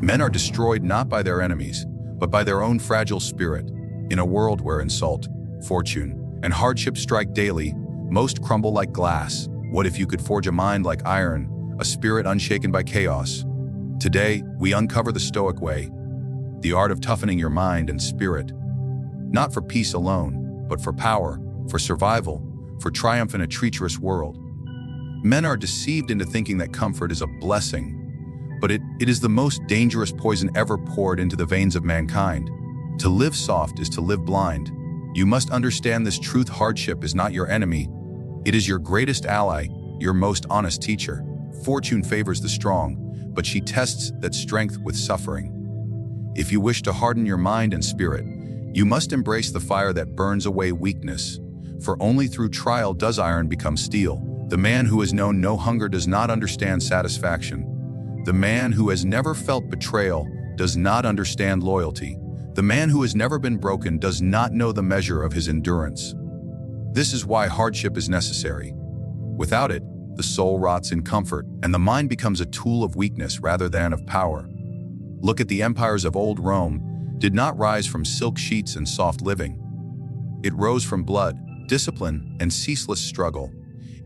Men are destroyed not by their enemies, but by their own fragile spirit. In a world where insult, fortune, and hardship strike daily, most crumble like glass. What if you could forge a mind like iron, a spirit unshaken by chaos? Today, we uncover the Stoic way, the art of toughening your mind and spirit. Not for peace alone, but for power, for survival, for triumph in a treacherous world. Men are deceived into thinking that comfort is a blessing, but it is the most dangerous poison ever poured into the veins of mankind. To live soft is to live blind. You must understand this truth: hardship is not your enemy. It is your greatest ally, your most honest teacher. Fortune favors the strong, but she tests that strength with suffering. If you wish to harden your mind and spirit, you must embrace the fire that burns away weakness. For only through trial does iron become steel. The man who has known no hunger does not understand satisfaction. The man who has never felt betrayal does not understand loyalty. The man who has never been broken does not know the measure of his endurance. This is why hardship is necessary. Without it, the soul rots in comfort, and the mind becomes a tool of weakness rather than of power. Look at the empires of old Rome, did not rise from silk sheets and soft living. It rose from blood, discipline, and ceaseless struggle.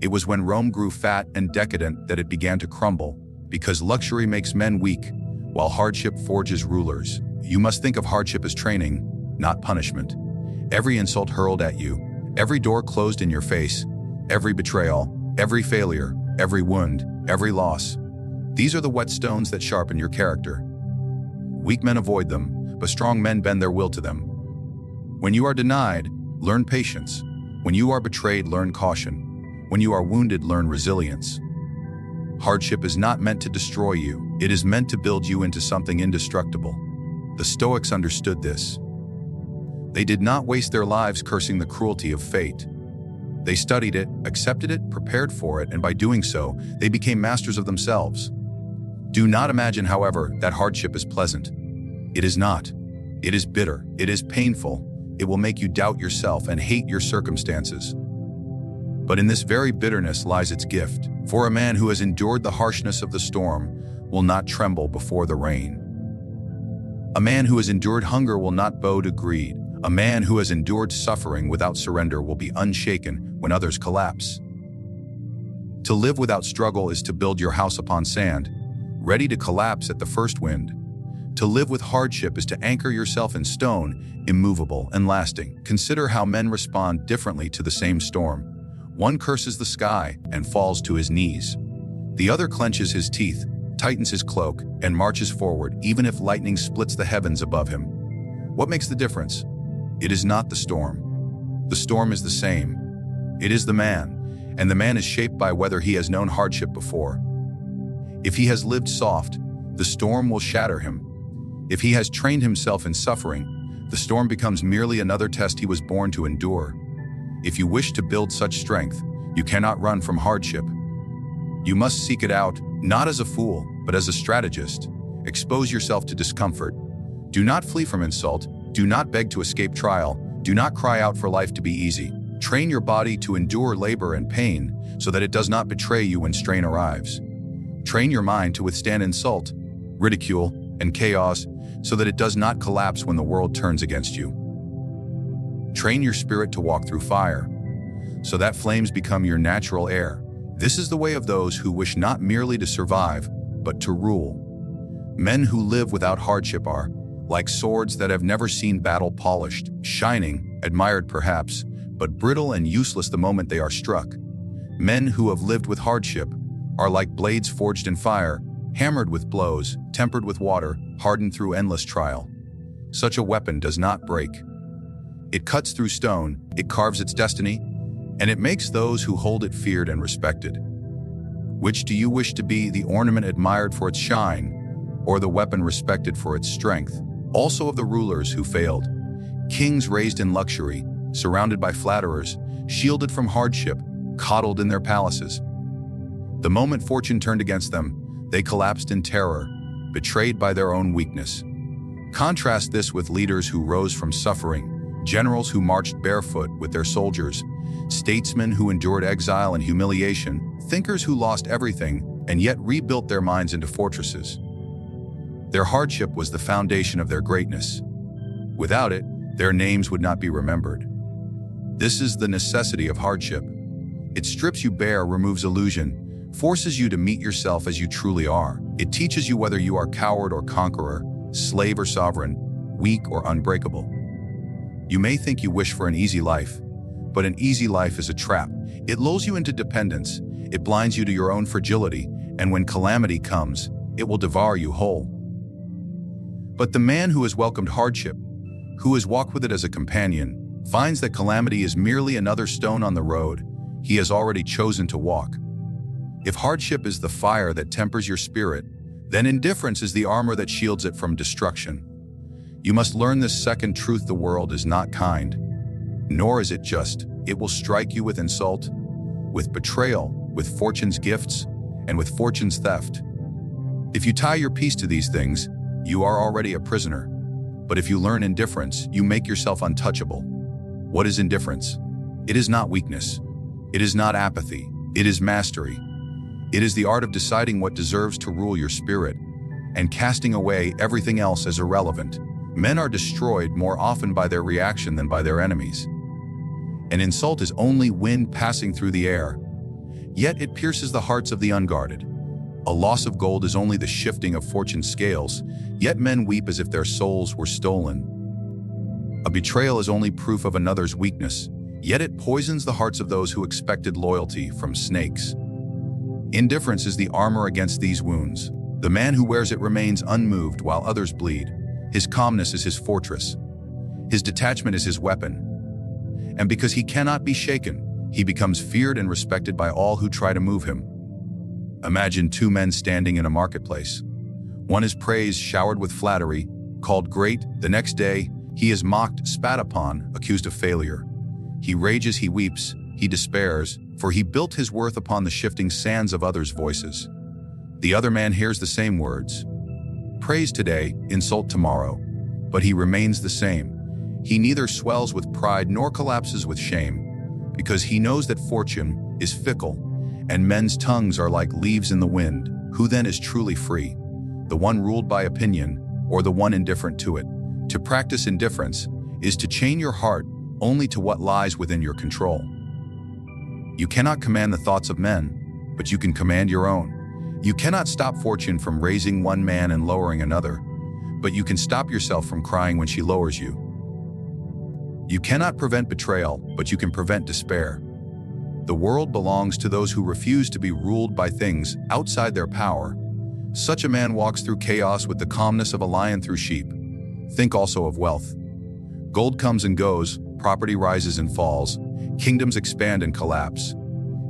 It was when Rome grew fat and decadent that it began to crumble, because luxury makes men weak, while hardship forges rulers. You must think of hardship as training, not punishment. Every insult hurled at you, every door closed in your face, every betrayal, every failure, every wound, every loss. These are the whetstones that sharpen your character. Weak men avoid them, but strong men bend their will to them. When you are denied, learn patience. When you are betrayed, learn caution. When you are wounded, learn resilience. Hardship is not meant to destroy you. It is meant to build you into something indestructible. The Stoics understood this. They did not waste their lives cursing the cruelty of fate. They studied it, accepted it, prepared for it, and by doing so, they became masters of themselves. Do not imagine, however, that hardship is pleasant. It is not. It is bitter. It is painful. It will make you doubt yourself and hate your circumstances. But in this very bitterness lies its gift. For a man who has endured the harshness of the storm will not tremble before the rain. A man who has endured hunger will not bow to greed. A man who has endured suffering without surrender will be unshaken when others collapse. To live without struggle is to build your house upon sand, ready to collapse at the first wind. To live with hardship is to anchor yourself in stone, immovable and lasting. Consider how men respond differently to the same storm. One curses the sky and falls to his knees. The other clenches his teeth, tightens his cloak, and marches forward, even if lightning splits the heavens above him. What makes the difference? It is not the storm. The storm is the same. It is the man, and the man is shaped by whether he has known hardship before. If he has lived soft, the storm will shatter him. If he has trained himself in suffering, the storm becomes merely another test he was born to endure. If you wish to build such strength, you cannot run from hardship. You must seek it out, not as a fool, but as a strategist. Expose yourself to discomfort. Do not flee from insult. Do not beg to escape trial. Do not cry out for life to be easy. Train your body to endure labor and pain so that it does not betray you when strain arrives. Train your mind to withstand insult, ridicule, and chaos so that it does not collapse when the world turns against you. Train your spirit to walk through fire so that flames become your natural air. This is the way of those who wish not merely to survive, but to rule. Men who live without hardship are like swords that have never seen battle, polished, shining, admired perhaps, but brittle and useless the moment they are struck. Men who have lived with hardship are like blades forged in fire, hammered with blows, tempered with water, hardened through endless trial. Such a weapon does not break. It cuts through stone, it carves its destiny, and it makes those who hold it feared and respected. Which do you wish to be, the ornament admired for its shine, or the weapon respected for its strength? Also of the rulers who failed, kings raised in luxury, surrounded by flatterers, shielded from hardship, coddled in their palaces. The moment fortune turned against them, they collapsed in terror, betrayed by their own weakness. Contrast this with leaders who rose from suffering, generals who marched barefoot with their soldiers, statesmen who endured exile and humiliation, thinkers who lost everything and yet rebuilt their minds into fortresses. Their hardship was the foundation of their greatness. Without it, their names would not be remembered. This is the necessity of hardship. It strips you bare, removes illusion, forces you to meet yourself as you truly are. It teaches you whether you are coward or conqueror, slave or sovereign, weak or unbreakable. You may think you wish for an easy life, but an easy life is a trap. It lulls you into dependence, it blinds you to your own fragility, and when calamity comes, it will devour you whole. But the man who has welcomed hardship, who has walked with it as a companion, finds that calamity is merely another stone on the road he has already chosen to walk. If hardship is the fire that tempers your spirit, then indifference is the armor that shields it from destruction. You must learn this second truth: the world is not kind, nor is it just. It will strike you with insult, with betrayal, with fortune's gifts, and with fortune's theft. If you tie your peace to these things, you are already a prisoner. But if you learn indifference, you make yourself untouchable. What is indifference? It is not weakness. It is not apathy. It is mastery. It is the art of deciding what deserves to rule your spirit and casting away everything else as irrelevant. Men are destroyed more often by their reaction than by their enemies. An insult is only wind passing through the air, yet it pierces the hearts of the unguarded. A loss of gold is only the shifting of fortune's scales, yet men weep as if their souls were stolen. A betrayal is only proof of another's weakness, yet it poisons the hearts of those who expected loyalty from snakes. Indifference is the armor against these wounds. The man who wears it remains unmoved while others bleed. His calmness is his fortress. His detachment is his weapon. And because he cannot be shaken, he becomes feared and respected by all who try to move him. Imagine two men standing in a marketplace. One is praised, showered with flattery, called great. The next day, he is mocked, spat upon, accused of failure. He rages, he weeps, he despairs, for he built his worth upon the shifting sands of others' voices. The other man hears the same words. Praise today, insult tomorrow, but he remains the same. He neither swells with pride nor collapses with shame, because he knows that fortune is fickle, and men's tongues are like leaves in the wind. Who then is truly free? The one ruled by opinion, or the one indifferent to it? To practice indifference is to chain your heart only to what lies within your control. You cannot command the thoughts of men, but you can command your own. You cannot stop fortune from raising one man and lowering another, but you can stop yourself from crying when she lowers you. You cannot prevent betrayal, but you can prevent despair. The world belongs to those who refuse to be ruled by things outside their power. Such a man walks through chaos with the calmness of a lion through sheep. Think also of wealth. Gold comes and goes, property rises and falls, kingdoms expand and collapse.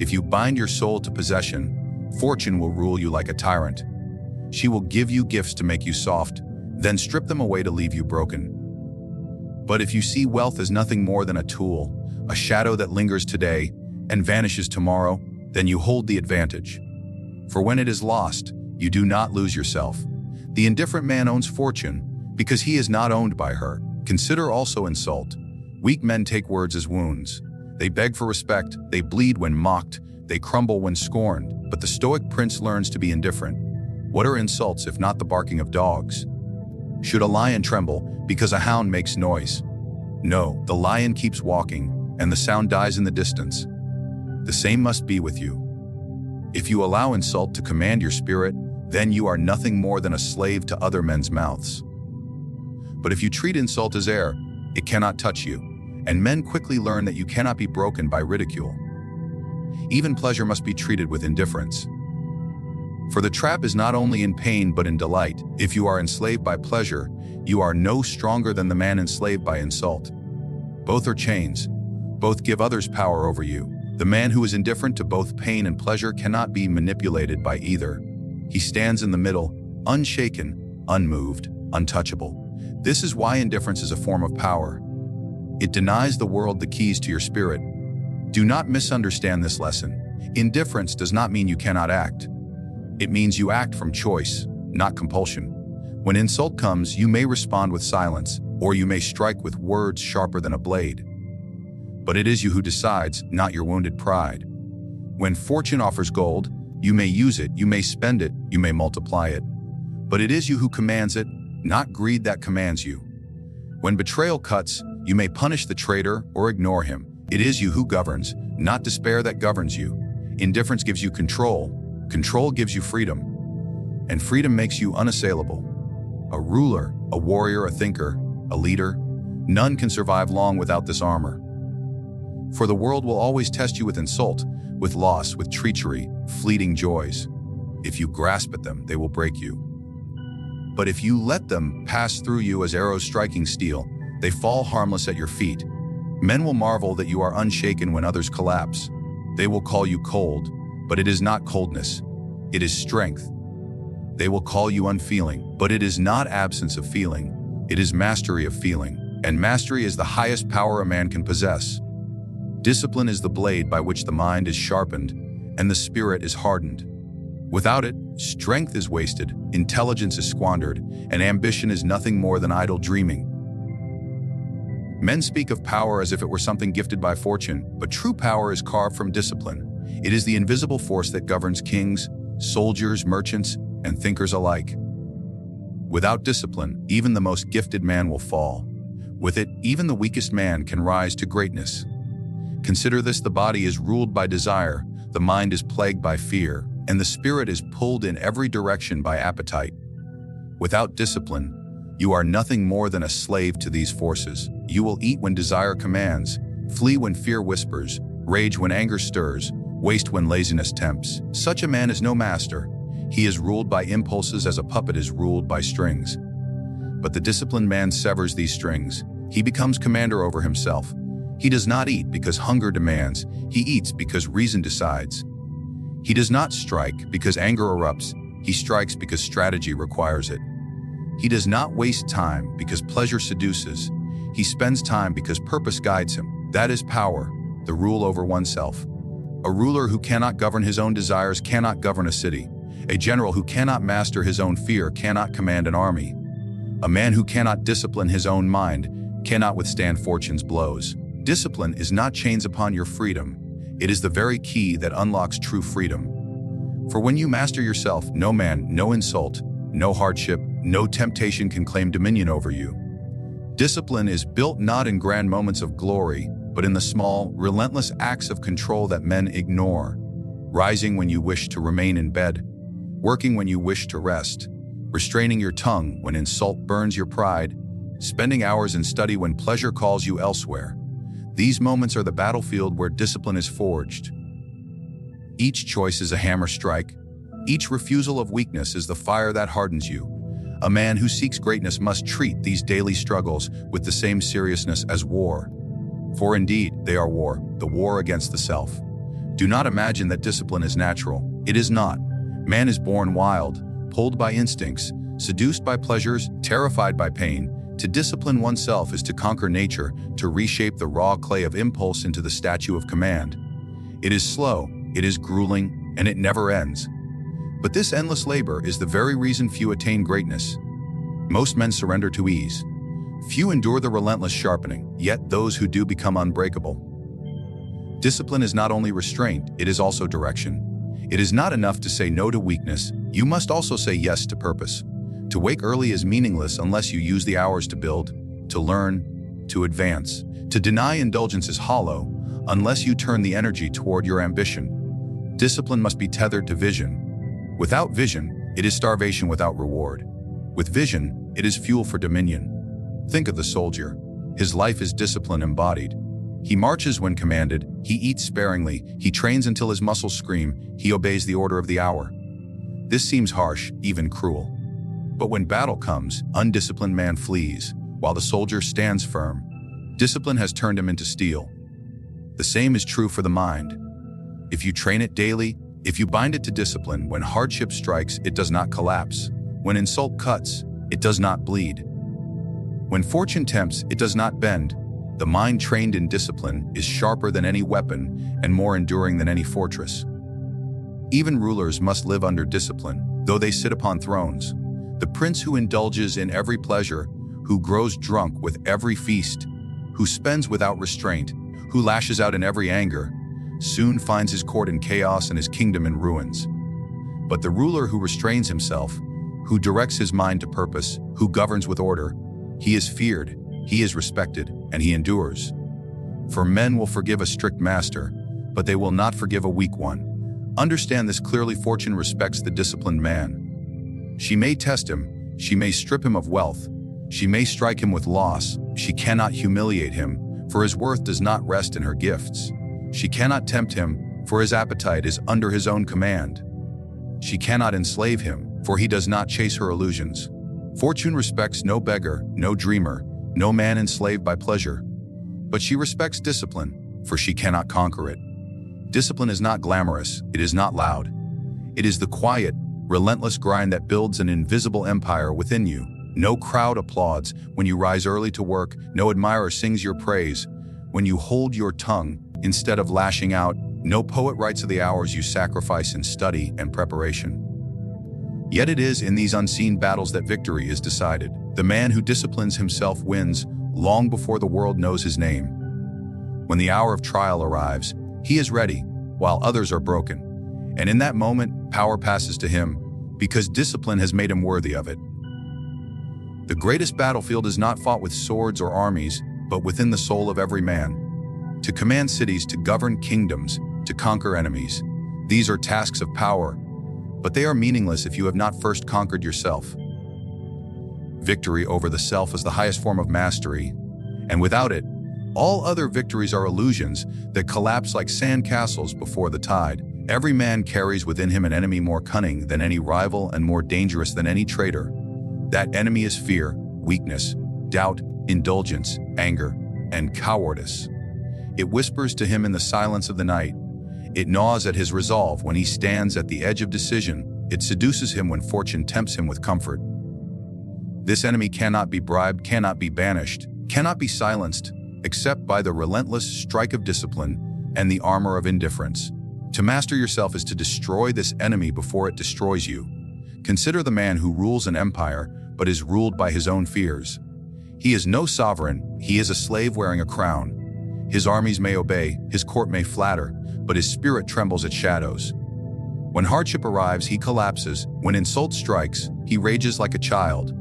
If you bind your soul to possession, fortune will rule you like a tyrant. She will give you gifts to make you soft, then strip them away to leave you broken. But if you see wealth as nothing more than a tool, a shadow that lingers today and vanishes tomorrow, then you hold the advantage. For when it is lost, you do not lose yourself. The indifferent man owns fortune because he is not owned by her. Consider also insult. Weak men take words as wounds. They beg for respect, they bleed when mocked, they crumble when scorned. But the Stoic prince learns to be indifferent. What are insults if not the barking of dogs? Should a lion tremble because a hound makes noise? No, the lion keeps walking, and the sound dies in the distance. The same must be with you. If you allow insult to command your spirit, then you are nothing more than a slave to other men's mouths. But if you treat insult as air, it cannot touch you, and men quickly learn that you cannot be broken by ridicule. Even pleasure must be treated with indifference. For the trap is not only in pain but in delight. If you are enslaved by pleasure, you are no stronger than the man enslaved by insult. Both are chains. Both give others power over you. The man who is indifferent to both pain and pleasure cannot be manipulated by either. He stands in the middle, unshaken, unmoved, untouchable. This is why indifference is a form of power. It denies the world the keys to your spirit. Do not misunderstand this lesson. Indifference does not mean you cannot act. It means you act from choice, not compulsion. When insult comes, you may respond with silence, or you may strike with words sharper than a blade. But it is you who decides, not your wounded pride. When fortune offers gold, you may use it, you may spend it, you may multiply it. but it is you who commands it, not greed that commands you. When betrayal cuts, you may punish the traitor or ignore him. It is you who governs, not despair that governs you. Indifference gives you control. Control gives you freedom. And freedom makes you unassailable. A ruler, a warrior, a thinker, a leader, none can survive long without this armor. For the world will always test you with insult, with loss, with treachery, fleeting joys. If you grasp at them, they will break you. But if you let them pass through you as arrows striking steel, they fall harmless at your feet. Men will marvel that you are unshaken when others collapse. They will call you cold, but it is not coldness. It is strength. They will call you unfeeling, but it is not absence of feeling. It is mastery of feeling, and mastery is the highest power a man can possess. Discipline is the blade by which the mind is sharpened, and the spirit is hardened. Without it, strength is wasted, intelligence is squandered, and ambition is nothing more than idle dreaming. Men speak of power as if it were something gifted by fortune, but true power is carved from discipline. It is the invisible force that governs kings, soldiers, merchants, and thinkers alike. Without discipline, even the most gifted man will fall. With it, even the weakest man can rise to greatness. Consider this: the body is ruled by desire, the mind is plagued by fear, and the spirit is pulled in every direction by appetite. Without discipline, you are nothing more than a slave to these forces. You will eat when desire commands, flee when fear whispers, rage when anger stirs, waste when laziness tempts. Such a man is no master. He is ruled by impulses as a puppet is ruled by strings. But the disciplined man severs these strings. He becomes commander over himself. He does not eat because hunger demands. He eats because reason decides. He does not strike because anger erupts. He strikes because strategy requires it. He does not waste time because pleasure seduces. He spends time because purpose guides him. That is power, the rule over oneself. A ruler who cannot govern his own desires cannot govern a city. A general who cannot master his own fear cannot command an army. A man who cannot discipline his own mind cannot withstand fortune's blows. Discipline is not chains upon your freedom. It is the very key that unlocks true freedom. For when you master yourself, no man, no insult, no hardship, no temptation can claim dominion over you. Discipline is built not in grand moments of glory, but in the small, relentless acts of control that men ignore. Rising when you wish to remain in bed, working when you wish to rest, restraining your tongue when insult burns your pride, spending hours in study when pleasure calls you elsewhere. These moments are the battlefield where discipline is forged. Each choice is a hammer strike. Each refusal of weakness is the fire that hardens you. A man who seeks greatness must treat these daily struggles with the same seriousness as war. For indeed, they are war, the war against the self. Do not imagine that discipline is natural. It is not. Man is born wild, pulled by instincts, seduced by pleasures, terrified by pain. To discipline oneself is to conquer nature, to reshape the raw clay of impulse into the statue of command. It is slow, it is grueling, and it never ends. But this endless labor is the very reason few attain greatness. Most men surrender to ease. Few endure the relentless sharpening, yet those who do become unbreakable. Discipline is not only restraint, it is also direction. It is not enough to say no to weakness, you must also say yes to purpose. To wake early is meaningless unless you use the hours to build, to learn, to advance. To deny indulgence is hollow unless you turn the energy toward your ambition. Discipline must be tethered to vision. Without vision, it is starvation without reward. With vision, it is fuel for dominion. Think of the soldier. His life is discipline embodied. He marches when commanded, he eats sparingly, he trains until his muscles scream, he obeys the order of the hour. This seems harsh, even cruel. But when battle comes, undisciplined man flees, while the soldier stands firm. Discipline has turned him into steel. The same is true for the mind. If you train it daily, if you bind it to discipline, when hardship strikes, it does not collapse. When insult cuts, it does not bleed. When fortune tempts, it does not bend. The mind trained in discipline is sharper than any weapon and more enduring than any fortress. Even rulers must live under discipline, though they sit upon thrones. The prince who indulges in every pleasure, who grows drunk with every feast, who spends without restraint, who lashes out in every anger, soon finds his court in chaos and his kingdom in ruins. But the ruler who restrains himself, who directs his mind to purpose, who governs with order. He is feared, he is respected, and he endures. For men will forgive a strict master, but they will not forgive a weak one. Understand this clearly. Fortune respects the disciplined man. She may test him, she may strip him of wealth, she may strike him with loss, she cannot humiliate him, for his worth does not rest in her gifts. She cannot tempt him, for his appetite is under his own command. She cannot enslave him, for he does not chase her illusions. Fortune respects no beggar, no dreamer, no man enslaved by pleasure. But she respects discipline, for she cannot conquer it. Discipline is not glamorous, it is not loud. It is the quiet, relentless grind that builds an invisible empire within you. No crowd applauds when you rise early to work, no admirer sings your praise when you hold your tongue instead of lashing out, no poet writes of the hours you sacrifice in study and preparation. Yet it is in these unseen battles that victory is decided. The man who disciplines himself wins long before the world knows his name. When the hour of trial arrives, he is ready, while others are broken. And in that moment, power passes to him, because discipline has made him worthy of it. The greatest battlefield is not fought with swords or armies, but within the soul of every man. To command cities, to govern kingdoms, to conquer enemies. These are tasks of power, but they are meaningless if you have not first conquered yourself. Victory over the self is the highest form of mastery, and without it, all other victories are illusions that collapse like sand castles before the tide. Every man carries within him an enemy more cunning than any rival and more dangerous than any traitor. That enemy is fear, weakness, doubt, indulgence, anger, and cowardice. It whispers to him in the silence of the night. It gnaws at his resolve when he stands at the edge of decision. It seduces him when fortune tempts him with comfort. This enemy cannot be bribed, cannot be banished, cannot be silenced, except by the relentless strike of discipline and the armor of indifference. To master yourself is to destroy this enemy before it destroys you. Consider the man who rules an empire, but is ruled by his own fears. He is no sovereign, he is a slave wearing a crown. His armies may obey, his court may flatter, but his spirit trembles at shadows. When hardship arrives, he collapses. When insult strikes, he rages like a child.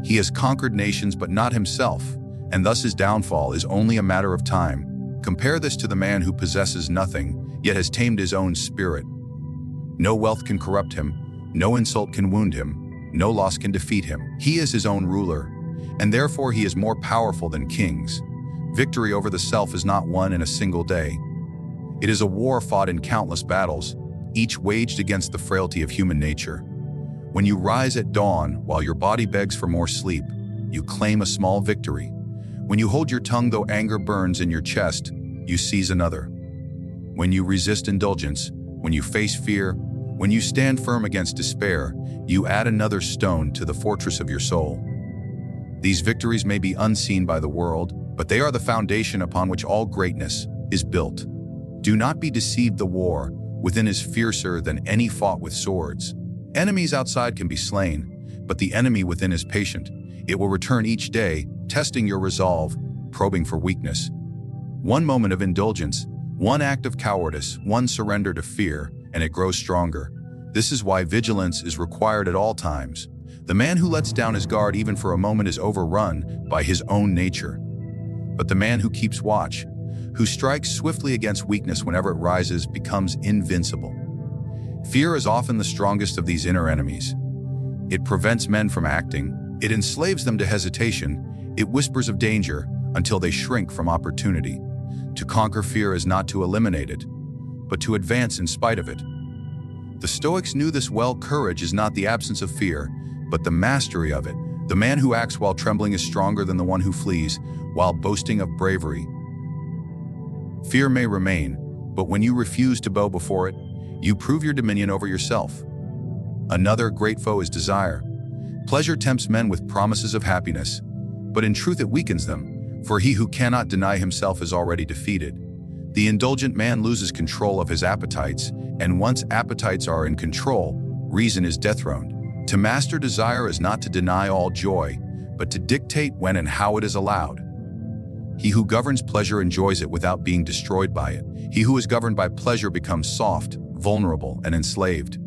He has conquered nations but not himself, and thus his downfall is only a matter of time. Compare this to the man who possesses nothing, yet has tamed his own spirit. No wealth can corrupt him, no insult can wound him, no loss can defeat him. He is his own ruler, and therefore he is more powerful than kings. Victory over the self is not won in a single day. It is a war fought in countless battles, each waged against the frailty of human nature. When you rise at dawn while your body begs for more sleep, you claim a small victory. When you hold your tongue though anger burns in your chest, you seize another. When you resist indulgence, when you face fear, when you stand firm against despair, you add another stone to the fortress of your soul. These victories may be unseen by the world, but they are the foundation upon which all greatness is built. Do not be deceived. The war within is fiercer than any fought with swords. Enemies outside can be slain, but the enemy within is patient. It will return each day, testing your resolve, probing for weakness. One moment of indulgence, one act of cowardice, one surrender to fear, and it grows stronger. This is why vigilance is required at all times. The man who lets down his guard even for a moment is overrun by his own nature. But the man who keeps watch, who strikes swiftly against weakness whenever it rises, becomes invincible. Fear is often the strongest of these inner enemies. It prevents men from acting, it enslaves them to hesitation, it whispers of danger until they shrink from opportunity. To conquer fear is not to eliminate it, but to advance in spite of it. The Stoics knew this well. Courage is not the absence of fear, but the mastery of it. The man who acts while trembling is stronger than the one who flees while boasting of bravery. Fear may remain, but when you refuse to bow before it, you prove your dominion over yourself. Another great foe is desire. Pleasure tempts men with promises of happiness, but in truth it weakens them, for he who cannot deny himself is already defeated. The indulgent man loses control of his appetites, and once appetites are in control, reason is dethroned. To master desire is not to deny all joy, but to dictate when and how it is allowed. He who governs pleasure enjoys it without being destroyed by it. He who is governed by pleasure becomes soft, vulnerable, and enslaved.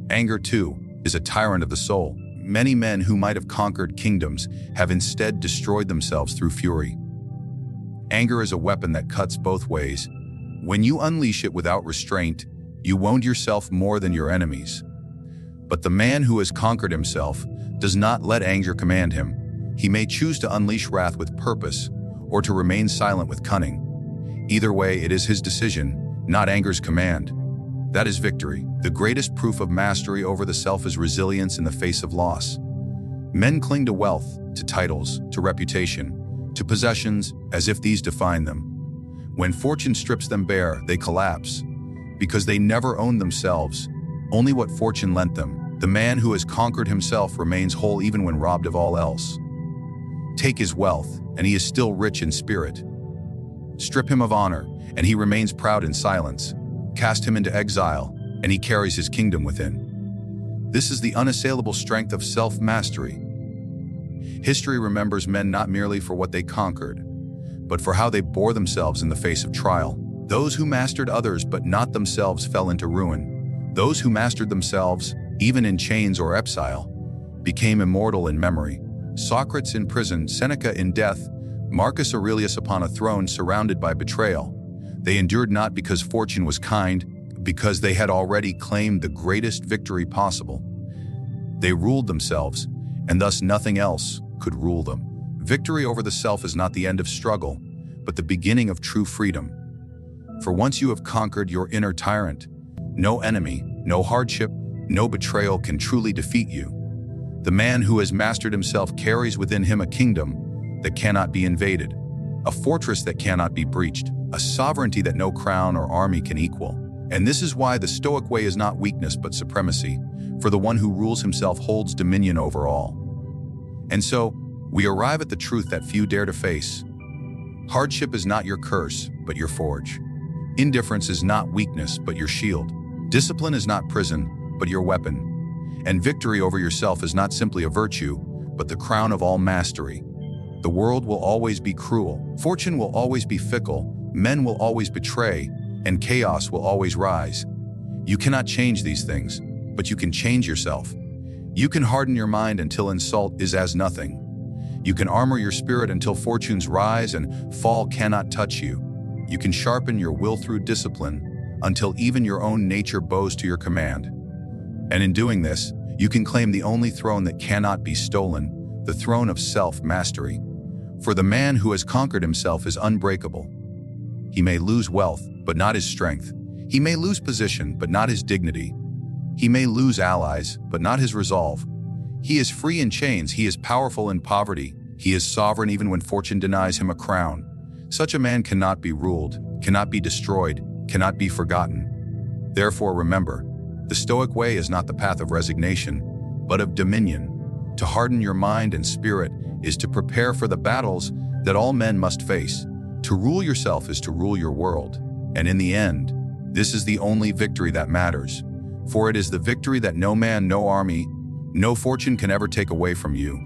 Anger, too, is a tyrant of the soul. many men who might have conquered kingdoms have instead destroyed themselves through fury. Anger is a weapon that cuts both ways. When you unleash it without restraint, you wound yourself more than your enemies. But the man who has conquered himself does not let anger command him. He may choose to unleash wrath with purpose or to remain silent with cunning. Either way, it is his decision, not anger's command. That is victory. The greatest proof of mastery over the self is resilience in the face of loss. Men cling to wealth, to titles, to reputation, to possessions, as if these define them. When fortune strips them bare, they collapse, because they never owned themselves, only what fortune lent them. The man who has conquered himself remains whole even when robbed of all else. Take his wealth, and he is still rich in spirit. Strip him of honor, and he remains proud in silence. Cast him into exile, and he carries his kingdom within. This is the unassailable strength of self-mastery. History remembers men not merely for what they conquered, but for how they bore themselves in the face of trial. Those who mastered others but not themselves fell into ruin. Those who mastered themselves, even in chains or exile, became immortal in memory. Socrates in prison, Seneca in death, Marcus Aurelius upon a throne surrounded by betrayal. They endured not because fortune was kind, because they had already claimed the greatest victory possible. They ruled themselves, and thus nothing else could rule them. Victory over the self is not the end of struggle, but the beginning of true freedom. For once you have conquered your inner tyrant, no enemy, no hardship, no betrayal can truly defeat you. The man who has mastered himself carries within him a kingdom that cannot be invaded, a fortress that cannot be breached, a sovereignty that no crown or army can equal. And this is why the Stoic way is not weakness but supremacy, for the one who rules himself holds dominion over all. And so, we arrive at the truth that few dare to face. Hardship is not your curse, but your forge. Indifference is not weakness, but your shield. Discipline is not prison, but your weapon. And victory over yourself is not simply a virtue, but the crown of all mastery. The world will always be cruel, fortune will always be fickle, men will always betray, and chaos will always rise. You cannot change these things, but you can change yourself. You can harden your mind until insult is as nothing. You can armor your spirit until fortunes rise and fall cannot touch you. You can sharpen your will through discipline until even your own nature bows to your command. And in doing this, you can claim the only throne that cannot be stolen, the throne of self-mastery. For the man who has conquered himself is unbreakable. He may lose wealth, but not his strength. He may lose position, but not his dignity. He may lose allies, but not his resolve. He is free in chains, he is powerful in poverty. He is sovereign even when fortune denies him a crown. Such a man cannot be ruled, cannot be destroyed, cannot be forgotten. Therefore remember, the Stoic way is not the path of resignation, but of dominion. To harden your mind and spirit is to prepare for the battles that all men must face. To rule yourself is to rule your world. And in the end, this is the only victory that matters. For it is the victory that no man, no army, no fortune can ever take away from you.